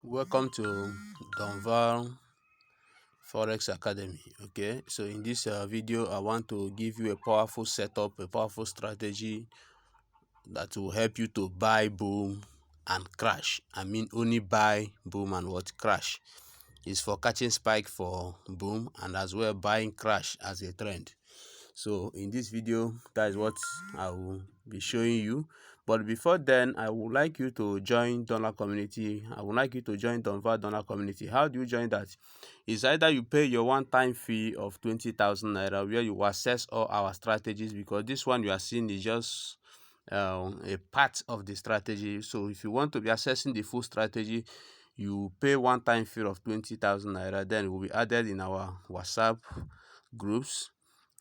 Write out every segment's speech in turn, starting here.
Welcome to Donval Forex Academy. Okay, so in this video I want to give you a powerful setup, a powerful strategy that will help you to buy boom and crash. I mean only buy boom and what crash. Is for catching spike for boom and as well buying crash as a trend. So in this video, that is what I will be showing you. But before then, I would like you to join Dollar community. I would like you to join Donval Dollar community. How do you join that? It's either you pay your one-time fee of 20,000 naira where you access all our strategies, because this one you are seeing is just a part of the strategy. So if you want to be accessing the full strategy, you pay one-time fee of 20,000 naira. Then it will be added in our WhatsApp groups,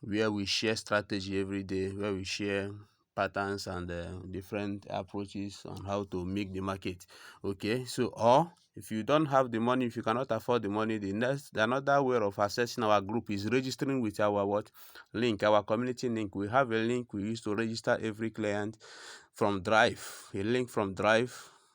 where we share strategy every day, where we share patterns and different approaches on how to make the market. Okay, so or if you don't have the money, if you cannot afford the money, the another way of accessing our group is registering with our link, our community link. We have a link we use to register every client from DERIV, a link from DERIV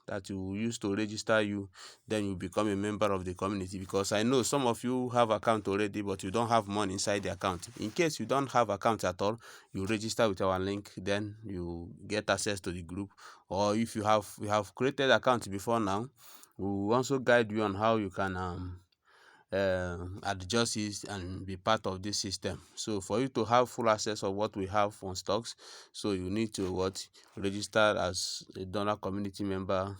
that you use to register you. Then you become a member of the community, because I know some of you have account already but you don't have money inside the account. In case you don't have account at all, you register with our link, then you get access to the group. Or if you have created account before now, we will also guide you on how you can adjust it and be part of this system. So for you to have full access of what we have on stocks, so you need to register as a donor community member,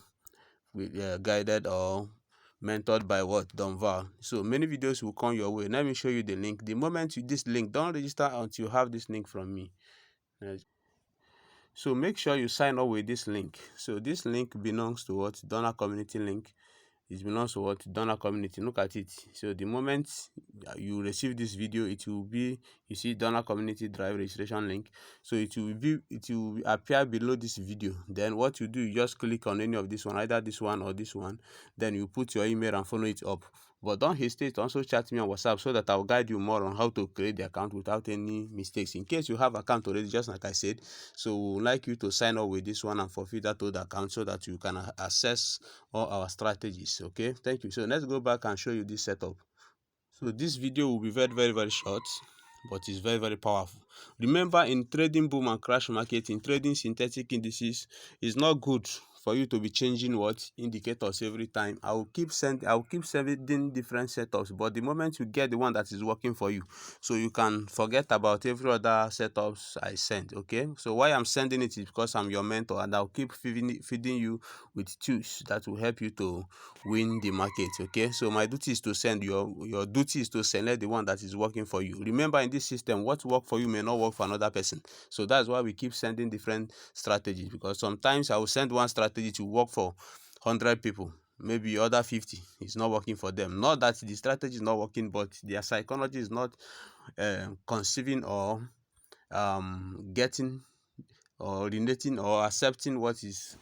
with guided or mentored by Donval. So many videos will come your way. Let me show you the link. The moment you this link, don't register until you have this link from me. So make sure you sign up with this link. So this link belongs to donor community link. It belongs to donor community. Look at it. So the moment you receive this video, it will be, you see donor community drive registration link. So it will appear below this video. Then what you do, you just click on any of this one, either this one or this one. Then you put your email and follow it up. But don't hesitate to also chat me on WhatsApp, so that I'll guide you more on how to create the account without any mistakes. In case you have account already, just like I said, so we would like you to sign up with this one and forfeit that old account, so that you can access all our strategies. Okay, thank you. So let's go back and show you this setup. So this video will be very short, but it's very powerful. Remember, in trading boom and crash market, in trading synthetic indices, it's not good for you to be changing indicators every time. I will keep sending different setups, but the moment you get the one that is working for you, so you can forget about every other setups I send. Okay, so why I'm sending it is because I'm your mentor, and I'll keep feeding you with tools that will help you to win the market. Okay, so my duty is to send your duty is to select the one that is working for you. Remember, in this system, what work for you may not work for another person. So that's why we keep sending different strategies, because sometimes I will send one strategy to work for 100 people, maybe other 50 is not working for them. Not that the strategy is not working, but their psychology is not conceiving or getting or relating or accepting what is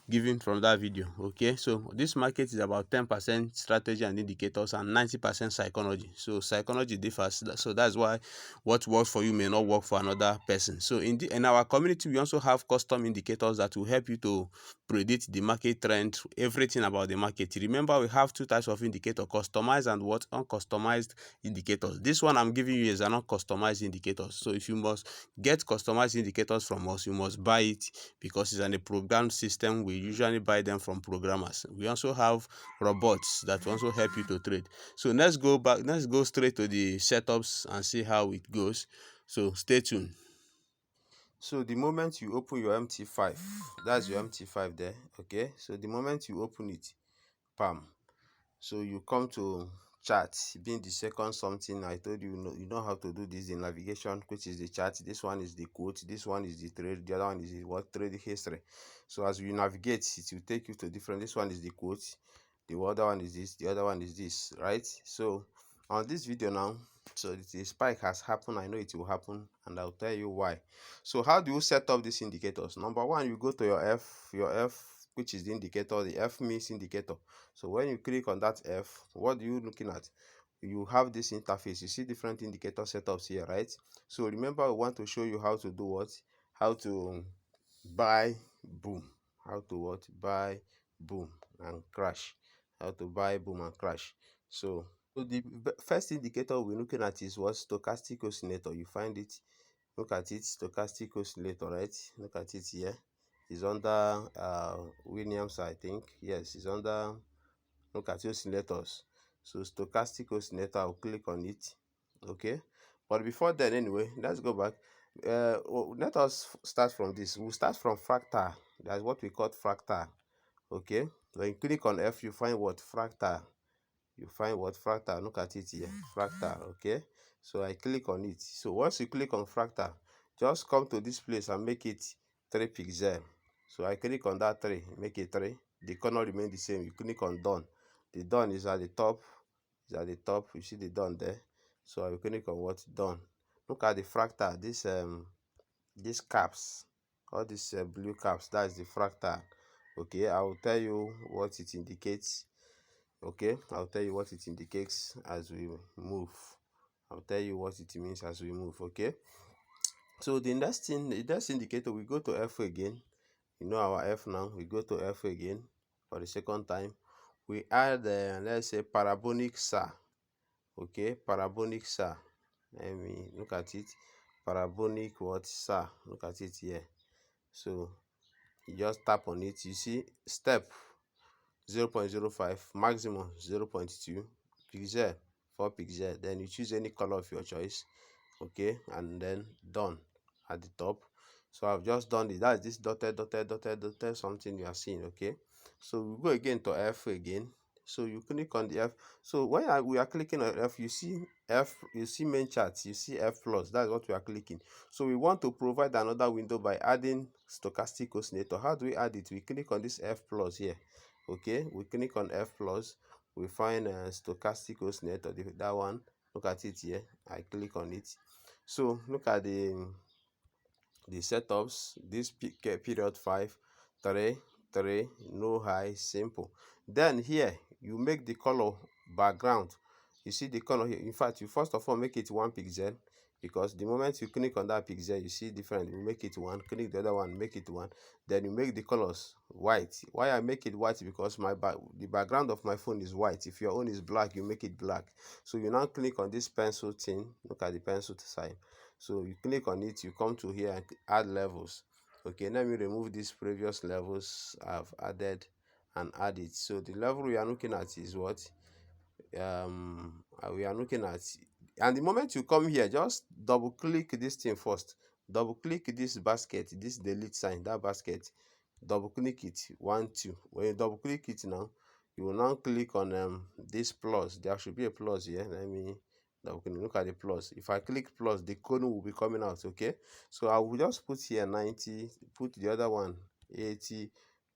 given from that video. Okay, so this market is about 10% strategy and indicators and 90% psychology. So psychology differs, so that's why what works for you may not work for another person. So in our community, we also have custom indicators that will help you to predict the market trend, everything about the market. Remember, we have two types of indicator: customized and uncustomized indicators. This one I'm giving you is an uncustomized indicator. So if you must get customized indicators from us, you must buy it, because it's a programmed system. We usually buy them from programmers. We also have robots that also help you to trade. So let's go straight to the setups and see how it goes. So stay tuned. So the moment you open your MT5, that's your MT5 there. Okay, so the moment you open it, bam, so you come to chart, being the second something I told you, you know how to do this in navigation, which is the chart. This one is the quote, this one is the trade, the other one is the trade history. So as you navigate, it will take you to different. This one is the quote, the other one is this, the other one is this, right? So on this video now, so the spike has happened. I know it will happen, and I'll tell you why. So how do you set up these indicators? Number one, you go to your F, which is the indicator. The F means indicator. So when you click on that F, what are you looking at? You have this interface. You see different indicator setups here, right? So remember, we want to show you how to do what? How to buy boom. How to buy boom and crash. how to buy boom and crash. So the first indicator we're looking at is what? Stochastic oscillator. You find it, look at it, stochastic oscillator, right? Look at it here. It's under Williams, I think. Yes, it's under, look at oscillators. So stochastic oscillator, I'll click on it. Okay, but before then, anyway, let's go back. Let us start from this. We'll start from fractal. That's what we call fractal. Okay, when you click on F, you find what? Fractal. You find what? Fractal. Look at it here, fractal. Okay, so I click on it. So once you click on fractal, just come to this place and make it 3 pixel. So I click on that 3, make it 3. The corner remain the same. You click on done. The done is at the top. Is at the top. You see the done there. So I will click on what? Done. Look at the fractal. These caps, all these blue caps, that is the fractal. Okay, I will tell you what it indicates. Okay, I'll tell you what it indicates as we move. I'll tell you what it means as we move. Okay, so the next indicator, we go to F again. You know our F now. We go to F again for the second time. We add let's say parabolic SAR. Okay, parabolic SAR. Let me look at it. Parabolic what? SAR. Look at it here. So you just tap on it. You see step 0.05, maximum 0.2, pixel 4 pixel. Then you choose any color of your choice. Okay, and then done at the top. So I've just done it. That's this dotted something you are seeing. Okay, so we go again to F again. So you click on the F. So when we are clicking on F, you see F, you see main charts, you see F plus. That's what we are clicking. So we want to provide another window by adding stochastic oscillator. How do we add it? We click on this F plus here. Okay, we click on F plus. We find stochastic oscillator. That one. Look at it here. I click on it. So look at the setups. This period 5, 3, 3, no high, simple. Then here you make the color background. You see the color here. In fact, you first of all make it 1 pixel, because the moment you click on that pixel, you see different. You make it 1, click the other one, make it 1. Then you make the colors white. Why I make it white? Because the background of my phone is white. If your own is black, you make it black. So you now click on this pencil thing. Look at the pencil sign. So you click on it, you come to here and add levels. Okay, let me remove these previous levels I've added and add it. So the level we are looking at is what? We are looking at, and the moment you come here, just double click this thing first. Double click this basket, this delete sign, that basket. Double click it, 1, 2. When you double click it now, you will now click on this plus. There should be a plus here. Let me look at the plus. If I click plus, the cone will be coming out. Okay, so I will just put here 90, put the other one 80,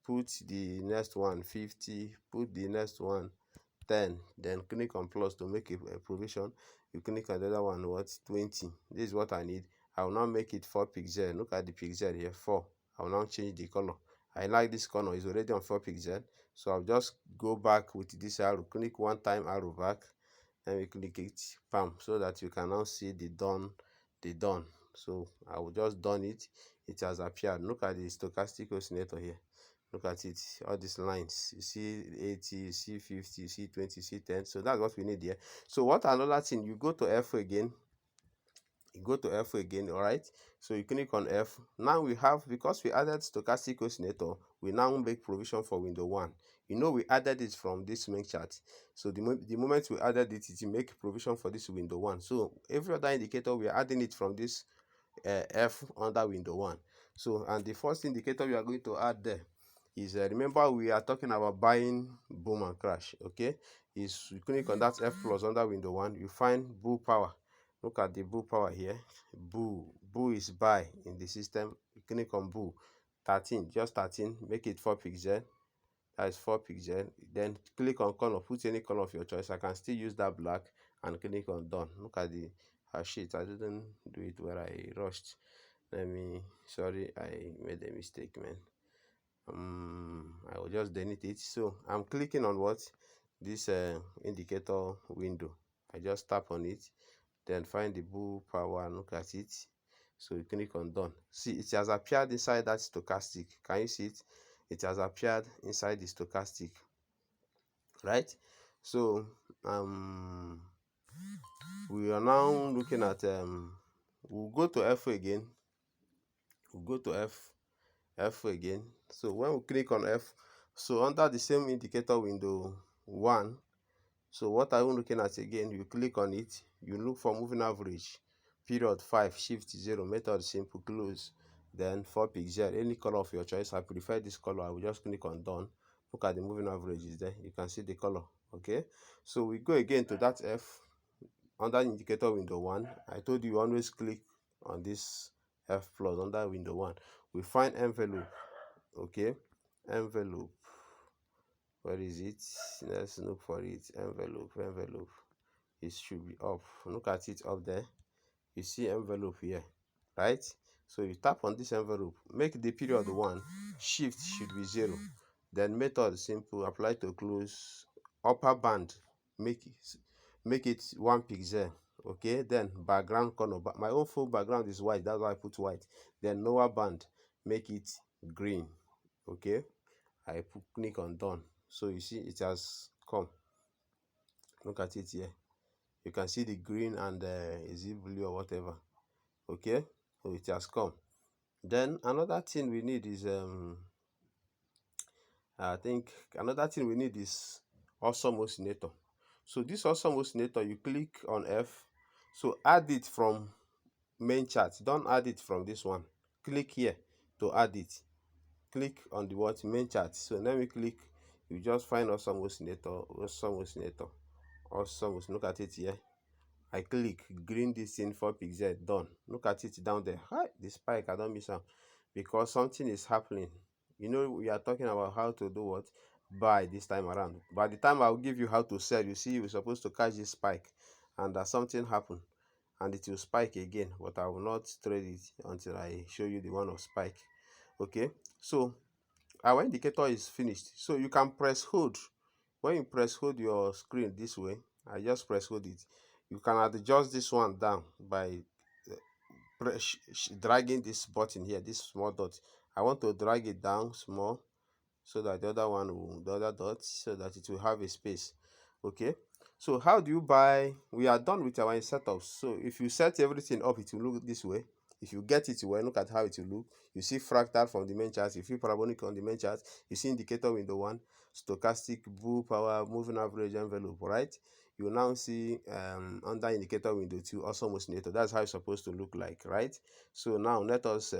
put the next one 50, put the next one 10. Then click on plus to make a provision. You click on the other one, what? 20. This is what I need. I will now make it 4 pixel. Look at the pixel here, 4. I will now change the color. I like this color. It's already on 4 pixel. So I'll just go back with this arrow. Click one time, arrow back. Then we click it, bam, so that you can now see the done. So I will just done it. It has appeared. Look at the stochastic oscillator here. Look at it, all these lines. You see 80, you see 50, you see 20, you see 10. So that's what we need here. So what another thing, you go to F again. All right. So you click on F. Now we have, because we added stochastic oscillator, we now make provision for window 1. You know, we added it from this main chart. So the moment we added it, it make provision for this window 1. So every other indicator, we are adding it from this F under window 1. So, and the first indicator we are going to add there is, remember we are talking about buying boom and crash. Okay, is you click on that F plus under window 1, you find bull power. Look at the bull power here. Bull is buy in the system. You click on bull 13, just 13, make it 4 pixel. That is 4 pixel. Then click on color, put any color of your choice. I can still use that black and click on done. Look at the sheet. I didn't do it where I rushed. Sorry, I made a mistake, man. I will just delete it. So I'm clicking on what? This indicator window. I just tap on it, then find the bull power and look at it. So you click on done. See, it has appeared inside that stochastic. Can you see it? It has appeared inside the stochastic. right? So we are now looking at we'll go to F again. We'll go to F again. So when we click on F, so under the same indicator window 1, so what are we looking at again? You click on it, you look for moving average, period 5, shift 0, method simple, close, then 4 pixel, any color of your choice. I prefer this color. I will just click on done. Look at the moving average is there. You can see the color. Okay, so we go again to that F under indicator window 1. I told you always click on this F plus under window 1. We find envelope. Okay, envelope, where is it? Let's look for it. Envelope, it should be up. Look at it up there. You see envelope here, right? So you tap on this envelope, make the period 1, shift should be 0, then method simple, apply to close, upper band, make it 1 pixel. Okay, then background color, but my own full background is white, that's why I put white. Then lower band, make it green. Okay, I click on done. So you see it has come. Look at it here. You can see the green and is it blue or whatever. Okay, so it has come. Then another thing we need is I think another thing we need is awesome oscillator. So this awesome oscillator, you click on F, so add it from main chart, don't add it from this one. Click here to add it. Click on the what main chart. So let me click, you just find awesome oscillator. Look at it here. I click green this thing 4 pixel, done. Look at it down there. Hi, the spike, I don't miss out because something is happening. You know, we are talking about how to do what? Buy this time around. By the time I'll give you how to sell, you see, you're supposed to catch this spike and something happened and it will spike again, but I will not trade it until I show you the one of spike. Okay, so our indicator is finished. So you can press hold. When you press hold your screen this way, I just press hold it. You can adjust this one down by dragging this button here, this small dot. I want to drag it down small so that the other one will, the other dot, so that it will have a space. Okay, so how do you buy? We are done with our setups. So if you set everything up, it will look this way. If you get it well, look at how it will look. You see fractal from the main chart, you see parabolic on the main chart, you see indicator window 1, stochastic, bull power, moving average, envelope, right? You now see under indicator window 2, awesome oscillator. That's how it's supposed to look like, right? So now let us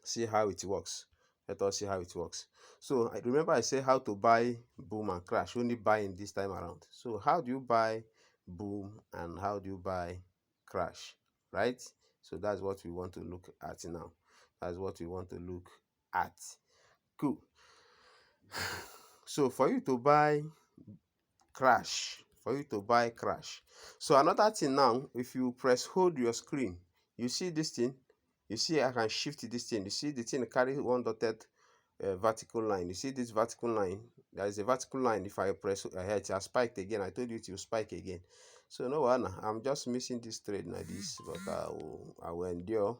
see how it works. Let us see how it works. So I remember I said how to buy boom and crash, only buying this time around. So how do you buy boom and how do you buy crash, right? So that's what we want to look at now. That's what we want to look at. Cool. So for you to buy crash, so another thing now, if you press hold your screen, you see this thing, you see I can shift this thing. You see the thing carry one dotted vertical line. You see this vertical line, there is a vertical line. If I press here, it has spiked again. I told you it will spike again. So no one, I'm just missing this trade like this, but I will endure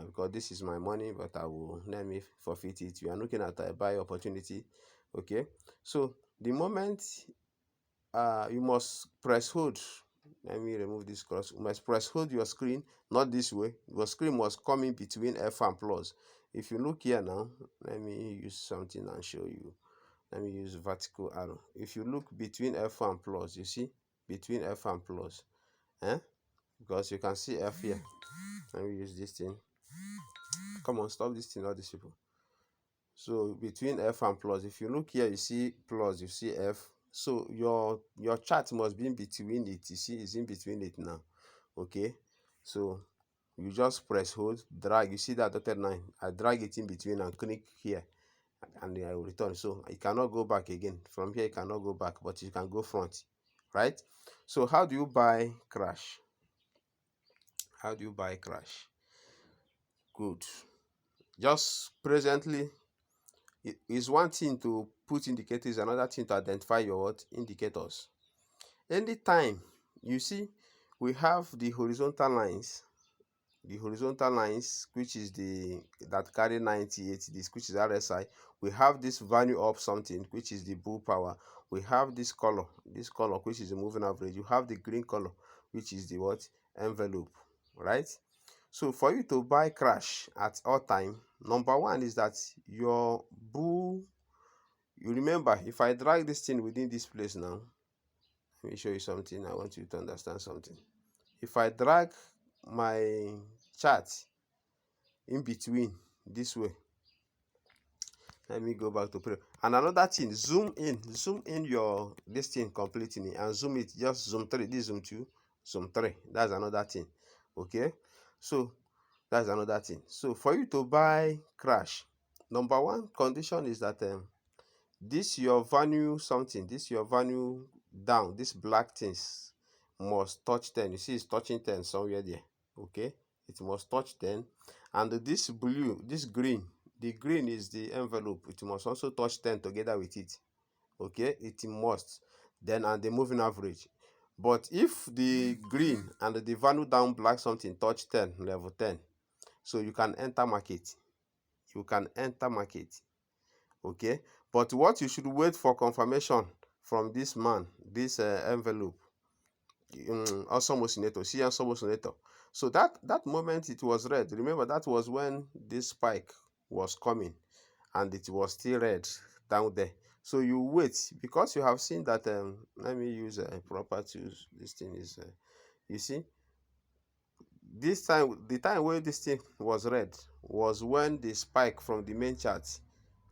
because this is my money, but I will let me forfeit it. We are looking at a buy opportunity. Okay, so the moment you must press hold. Let me remove this cross. You must press hold your screen, not this way. Your screen must come in between F and plus. If you look here now, let me use something and show you. Let me use vertical arrow. If you look between F and plus, you see between F and plus, because you can see F here. Let me use this thing. Come on, stop this thing, all these people. So between F and plus, if you look here, you see plus, you see F. So your chart must be in between it. You see, it's in between it now. Okay, so you just press hold, drag. You see that dotted line? I drag it in between and click here, and then I will return. So you cannot go back again. From here, you cannot go back, but you can go front, right? So how do you buy crash? How do you buy crash? Good. Just presently, it is one thing to put indicators, another thing to identify your what indicators. Anytime you see we have the horizontal lines, the horizontal lines, which is the that carry 98, this which is RSI. We have this value of something, which is the bull power. We have this color, which is the moving average. You have the green color, which is the what? Envelope, right? So for you to buy crash at all time, number one is that your bull, you remember, if I drag this thing within this place now, let me show you something. I want you to understand something. If I drag my chart in between this way, let me go back to play. And another thing, zoom in your this thing completely and zoom it, just zoom 3, this zoom 2, zoom 3. That's another thing. Okay, so that's another thing. So for you to buy crash, number one condition is that this your value something, this your value down, this black things must touch 10. You see it's touching 10 somewhere there. Okay, it must touch 10. And this blue, this green, the green is the envelope, it must also touch 10 together with it. Okay, it must. Then and the moving average. But if the green and the value down black something touch 10, level 10, so you can enter market. You can enter market. Okay, but what you should wait for confirmation from this man, this envelope, awesome oscillator, see awesome oscillator. So that moment it was red. Remember, that was when this spike was coming and it was still red down there. So you wait, because you have seen that let me use a proper tools. This thing is you see, this time, the time where this thing was red was when the spike from the main chart.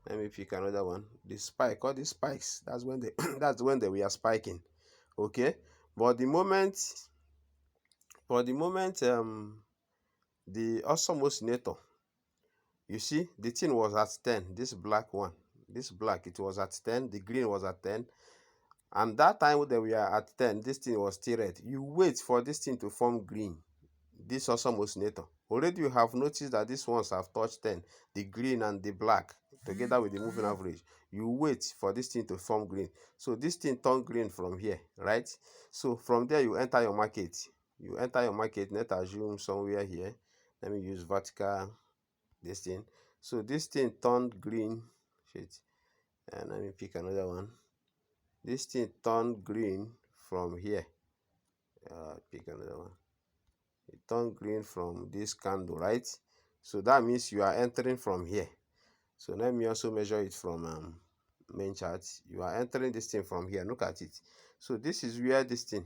Let me pick another one. The spike, all these spikes, that's when they that's when they were spiking. Okay, but the moment the awesome oscillator, you see the thing was at 10. This black one, this black, it was at 10. The green was at 10. And that time when they were at 10, this thing was still red. You wait for this thing to form green, this awesome oscillator. Already you have noticed that these ones have touched 10, the green and the black together with the moving average. You wait for this thing to form green. So this thing turned green from here, right? So from there you enter your market. You enter your market. Let's assume somewhere here. Let me use vertical this thing. So this thing turned green. Shit. And let me pick another one. This thing turned green from here. Pick another one. It turned green from this candle, right? So that means you are entering from here. So let me also measure it from main chart. You are entering this thing from here. Look at it. So this is where this thing,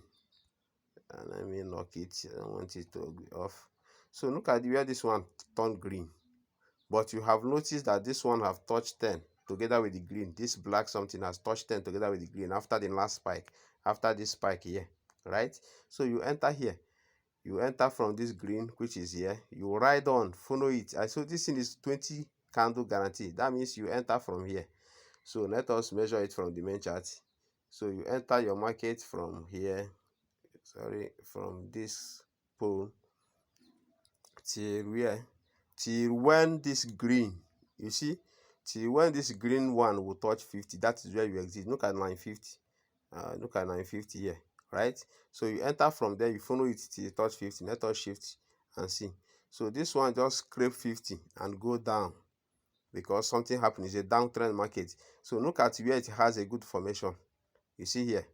and let me lock it. I don't want it to be off. So look at where this one turned green. But you have noticed that this one have touched 10 together with the green. This black something has touched 10 together with the green after the last spike, after this spike here, right? So you enter here. You enter from this green, which is here. You ride on, follow it. So this thing is 20 candle guarantee. That means you enter from here. So let us measure it from the main chart. So you enter your market from here, from this pole till where? Till when this green, you see, till when this green one will touch 50. That is where you exit. Look at 950. Look at 950 here, right? So you enter from there, you follow it till you touch 50. Let us shift and see. So this one just scrape 50 and go down because something happened. It's a downtrend market. So look at where it has a good formation. You see here.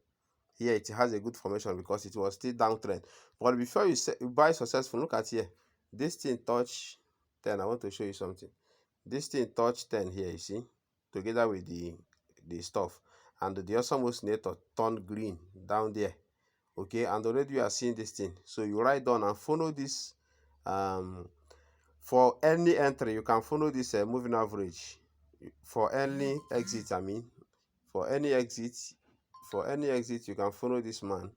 Here it has a good formation because it was still downtrend. But before you buy successful, look at here. This thing touch 10. I want to show you something. This thing touch 10 here, you see, together with the stuff. And the awesome oscillator turned green down there. Okay, and already you are seeing this thing. So you write down and follow this. For any entry, you can follow this moving average. For any exit, I mean, for any exit, you can follow this man,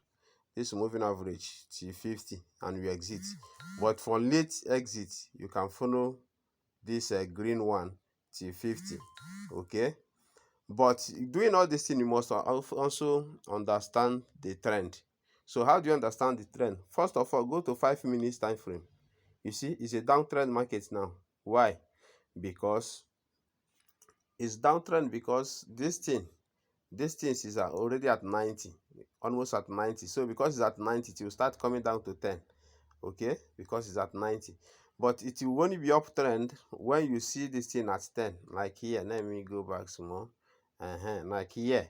this moving average till 50, and you exit. But for late exit, you can follow this green one till 50. Okay, but doing all this thing, you must also understand the trend. So how do you understand the trend? First of all, go to 5 minutes time frame. You see, it's a downtrend market now. Why? Because it's downtrend because this thing is already at 90, almost at 90. So because it's at 90, it will start coming down to 10. okay, because it's at 90. But it will only be uptrend when you see this thing at 10, like here. Let me go back some more. Like here,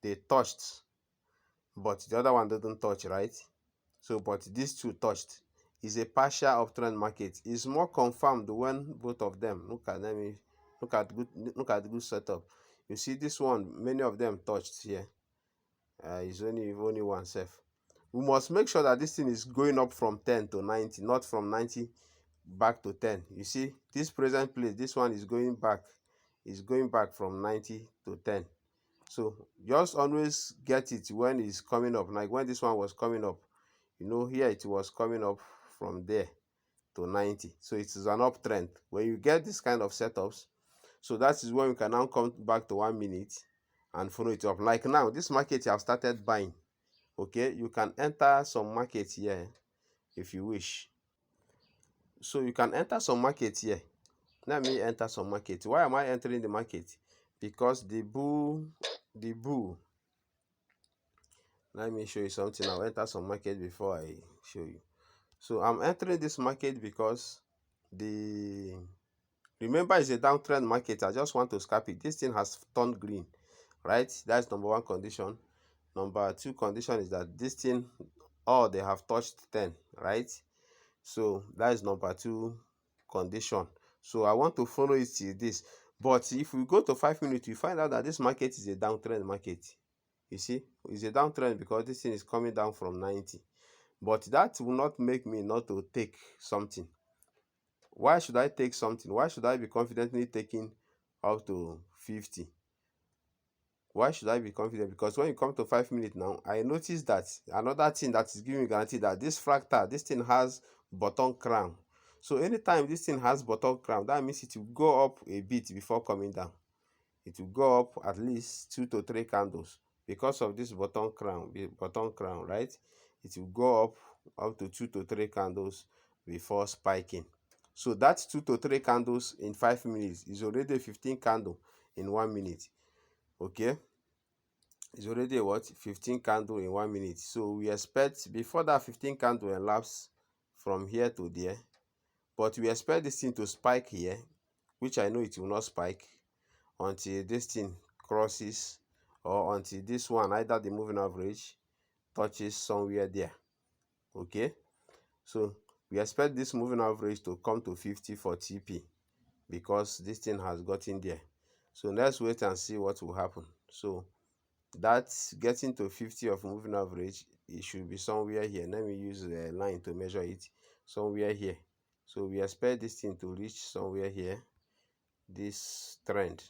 they touched, but the other one didn't touch, right? So, but these two touched. Is a partial uptrend market. It's more confirmed when both of them. Let me look at good setup. You see this one, many of them touched here. It's only one safe. We must make sure that this thing is going up from 10 to 90, not from 90 back to 10. You see, this present place, this one is going back. Is going back from 90 to 10. So just always get it when it's coming up. Like when this one was coming up, you know, here it was coming up from there to 90. So it is an uptrend. When you get this kind of setups, so that is when we can now come back to 1 minute and follow it up. Like now, this market you have started buying. Okay, you can enter some market here if you wish. So you can enter some market here. Let me enter some market. Why am I entering the market? Because the bull, let me show you something. I'll enter some market before I show you. So I'm entering this market because remember it's a downtrend market. I just want to scalp it. This thing has turned green, right? That's number one condition. Number two condition is that this thing, they have touched 10, right? So that is number two condition. So I want to follow it till this. But if we go to 5 minutes, you find out that this market is a downtrend market. You see, it's a downtrend because this thing is coming down from 90. But that will not make me not to take something. Why should I take something? Why should I be confidently taking up to 50? Why should I be confident? Because when you come to 5 minutes now, I notice that another thing that is giving me guarantee that this fractal, this thing has bottom crown. So anytime this thing has bottom crown, that means it will go up a bit before coming down. It will go up at least 2 to 3 candles because of this bottom crown, right? It will go up to 2 to 3 candles before spiking. So that's 2 to 3 candles in 5 minutes is already 15 candle in 1 minute. Okay, it's already what 15 candle in 1 minute. So we expect before that 15 candle elapse from here to there, but we expect this thing to spike here, which I know it will not spike until this thing crosses, or until this one, either the moving average touches somewhere there. Okay, so we expect this moving average to come to 50 for TP because this thing has gotten there. So let's wait and see what will happen. So that's getting to 50 of moving average. It should be somewhere here. Let me use a line to measure it. Somewhere here. So we expect this thing to reach somewhere here, this trend,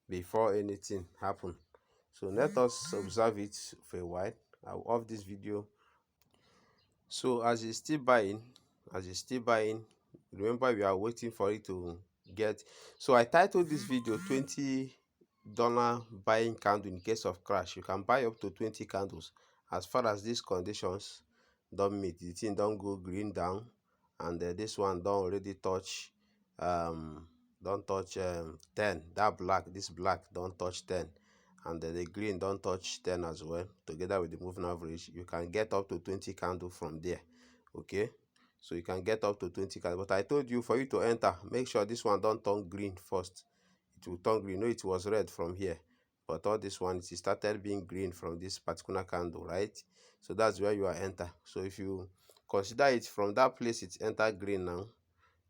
before anything happen. So let us observe it for a while. I'll off this video. So as it's still buying, remember we are waiting for it to get. So I titled this video $20 buying candle in case of crash. You can buy up to 20 candles as far as these conditions don't meet. The thing don't go green down, and this one don't already touch don't touch 10. This black don't touch 10, and the green don't touch 10 as well. Together with the moving average, you can get up to 20 candle from there. Okay, so you can get up to 20 candle. But I told you, for you to enter, make sure this one don't turn green first. It will turn green. No, it was red from here, but all this one, it started being green from this particular candle, right? So that's where you are enter. So if you consider it from that place, it's enter green now.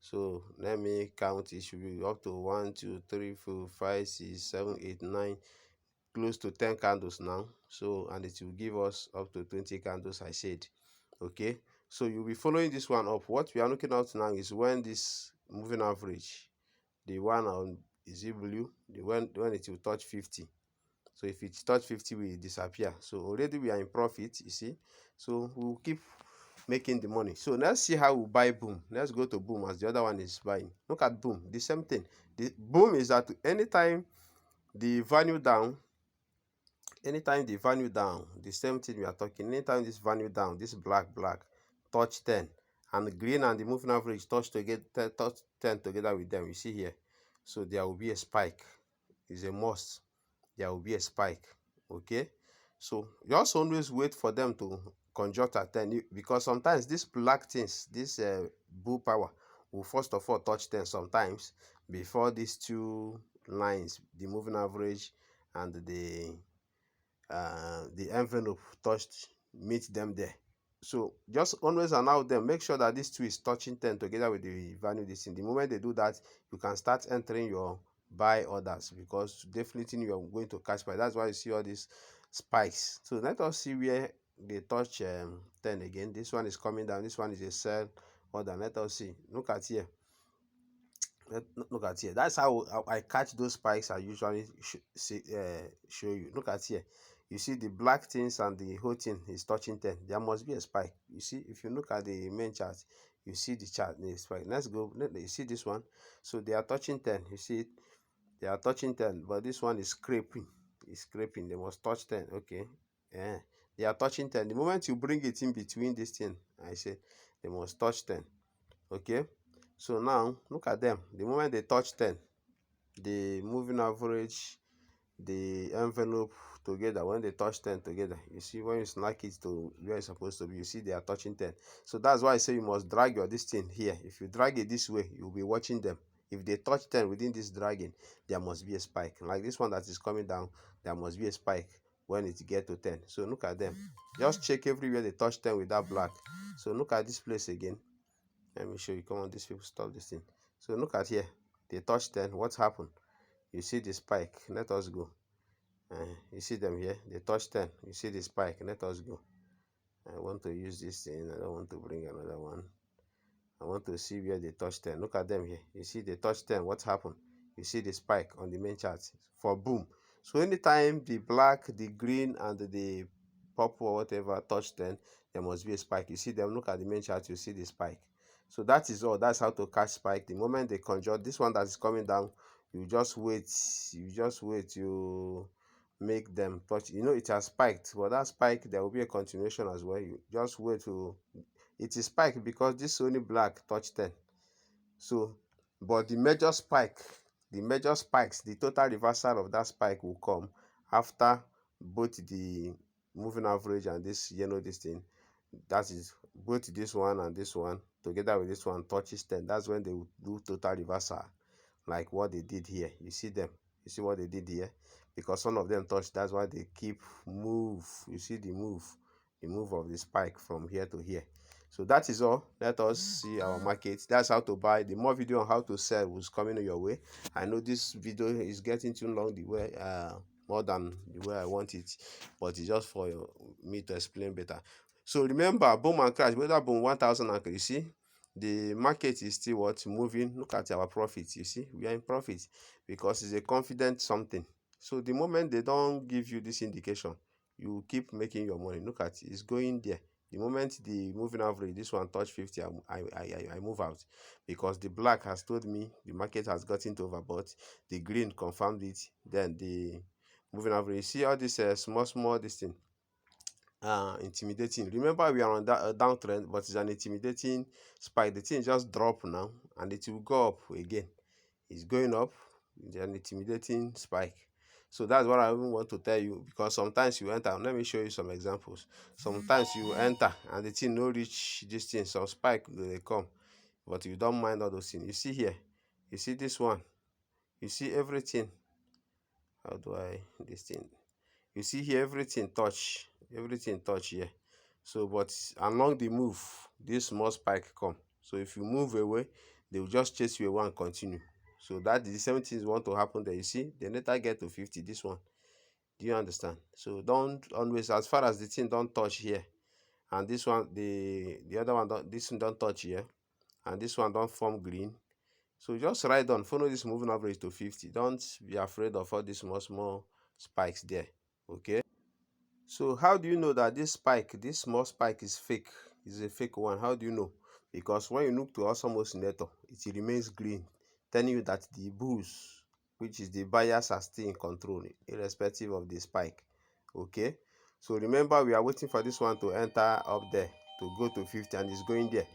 So let me count. It should be up to 1 2 3 4 5 6 7 8 9, close to 10 candles now. So, and it will give us up to 20 candles, I said. Okay, so you'll be following this one up. What we are looking at now is when this moving average, the one on, is it blue, when it will touch 50. So if it touch 50, we disappear. So already we are in profit, you see. So we'll keep making the money. So let's see how we buy boom. Let's go to boom as the other one is buying. Look at boom, the same thing. The boom is that anytime the value down, the same thing we are talking. Anytime this value down, this black touch 10, and the green and the moving average touch 10 together with them, you see here. So there will be a spike. It's a must. There will be a spike. Okay, so just always wait for them to conjure at 10, because sometimes these black things, this bull power, will first of all touch 10 sometimes before these two lines, the moving average and the envelope touched, meet them there. So just always allow them, make sure that this two is touching 10 together with the value this thing. The moment they do that, you can start entering your buy orders, because definitely you are going to catch by. That's why you see all these spikes. So let us see where they touch 10 again. This one is coming down, this one is a sell order. Let us see. Look at here. Look at here. That's how I catch those spikes. I usually show you. Look at here. You see the black things and the whole thing is touching 10. There must be a spike. You see, if you look at the main chart, you see the chart, the spike. Let's go. You see this one. So they are touching 10. You see it? They are touching 10, but this one is scraping. It's scraping. They must touch 10. Okay. Yeah. They are touching 10. The moment you bring it in between this thing, I say they must touch 10. Okay. So now look at them. The moment they touch 10, the moving average, the envelope together, when they touch 10 together, you see, when you snack it to where it's supposed to be, you see they are touching 10. So that's why I say you must drag your this thing here. If you drag it this way, you'll be watching them. If they touch 10 within this dragging, there must be a spike. Like this one that is coming down, there must be a spike when it get to 10. So look at them. Just check everywhere they touch 10 with that black. So look at this place again. Let me show you. Come on, these people, stop this thing. So look at here. They touch 10. What happened? You see the spike. Let us go. You see them here. They touch 10. You see the spike. Let us go. I want to use this thing. I don't want to bring another one. I want to see where they touch 10. Look at them here. You see they touch 10. What happened? You see the spike on the main chart for boom. So anytime the black, the green, and the purple or whatever touch 10, there must be a spike. You see them. Look at the main chart. You see the spike. So that is all. That's how to catch spike. The moment they conjure this one that is coming down, you just wait. You just wait. You make them touch. You know it has spiked, but that spike there will be a continuation as well. You just wait to. It is spiked because this only black touch 10. So, but the major spike, the major spikes, the total reversal of that spike will come after both the moving average and this this thing, that is both this one and this one together with this one touches 10. That's when they will do total reversal, like what they did here. You see them. You see what they did here, because some of them touch. That's why they keep move. You see the move of the spike from here to here. So that is all. Let us see our market. That's how to buy. The more video on how to sell was coming your way. I know this video is getting too long the way more than the way I want it, but it's just for me to explain better. So remember, boom and crash, whether boom 1000 and you see the market is still what moving. Look at our profits. You see we are in profit because it's a confident something. So the moment they don't give you this indication, you keep making your money. Look at it, it's going there. The moment the moving average, this one touch 50, I move out, because the black has told me the market has gotten to overbought. The green confirmed it. Then the moving average, you see all this small this thing, intimidating. Remember we are on that downtrend, but it's an intimidating spike. The thing just drop now and it will go up again. It's going up. It's an intimidating spike. So that's what I even want to tell you, because sometimes you enter. Let me show you some examples. Sometimes you enter and the thing no reach this thing, some spike they come, but you don't mind all those things. You see here, you see this one, you see everything. How do I this thing? You see here everything touch here. So but along the move, this small spike come. So if you move away, they will just chase you away and continue. So that is the same things want to happen there. You see, they later get to 50. This one, do you understand? So don't always, as far as the thing don't touch here, and this one, the other one don't, this one don't touch here, and this one don't form green. So just ride on, follow this moving average to 50. Don't be afraid of all these small spikes there. Okay. So how do you know that this spike, this small spike, is fake? Is a fake one? How do you know? Because when you look to awesome oscillator, it remains green, telling you that the bulls, which is the buyers, are still in control, irrespective of the spike. Okay. So remember, we are waiting for this one to enter up there to go to 50, and it's going there.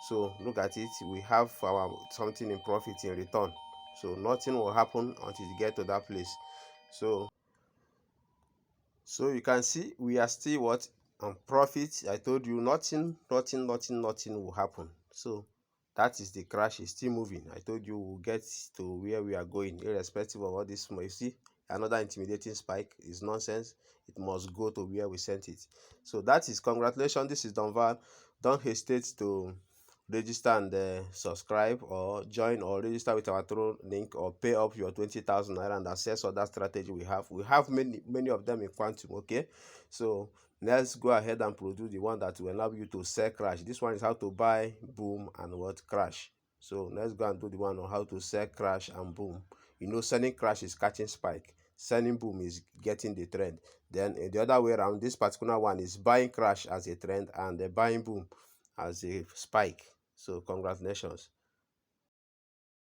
So look at it. We have our something in profit in return. So nothing will happen until you get to that place. So you can see we are still what? and profit. I told you nothing will happen. So that is the crash. Is still moving. I told you we'll get to where we are going, irrespective of all this. You see, another intimidating spike is nonsense. It must go to where we sent it. So that is congratulations. This is Don Val. Don't hesitate to register and subscribe or join or register with our Throne link or pay up your 20,000 naira and access other strategy we have. We have many of them in quantum. Okay, so let's go ahead and produce the one that will allow you to sell crash. This one is how to buy boom and what crash. So let's go and do the one on how to sell crash and boom. You know, selling crash is catching spike, selling boom is getting the trend. Then the other way around, this particular one is buying crash as a trend and buying boom as a spike. So congratulations.